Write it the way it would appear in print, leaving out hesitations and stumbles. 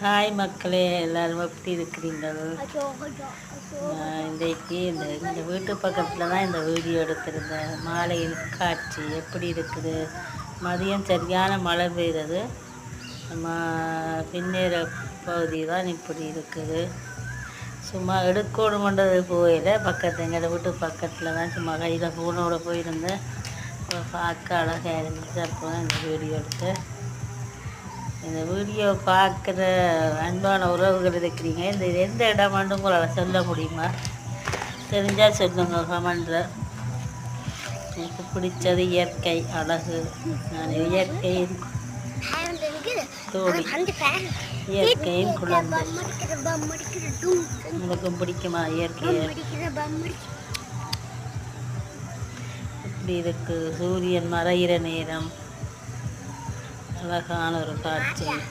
Hi மக்களே, எல்லோரும் எப்படி இருக்கிறீங்கள்? இன்றைக்கு இந்த வீட்டு பக்கத்தில் தான் இந்த வீடியோ எடுத்திருந்தேன். மாலையில் காட்சி எப்படி இருக்குது. மதியம் சரியான மழை பெய்தது. பின்னேற பகுதி தான் இப்படி இருக்குது. சும்மா எடுக்கணுமன்றது போயில எங்கள் வீட்டு பக்கத்தில் தான் சும்மா கையில் ஃபோனோடு போயிருந்தேன். பார்க்க அழகாக இருந்துச்சு. அப்போ தான் இந்த வீடியோ எடுத்தேன். இந்த வீடியோ பார்க்குற அன்பான உறவுகள் இருக்கிறீங்க. இந்த எந்த இடமான்னு உங்களால் சொல்ல முடியுமா? தெரிஞ்சால் சொல்லுங்க கமெண்டில். எனக்கு பிடிச்சது இயற்கை அழகு. நான் இயற்கையின் தோழி, இயற்கையின் குழந்தை. உங்களுக்கும் பிடிக்குமா இயற்கையை? இப்படி இருக்குது. சூரியன் மறைகிற நேரம் அழகான ஒரு காட்சி.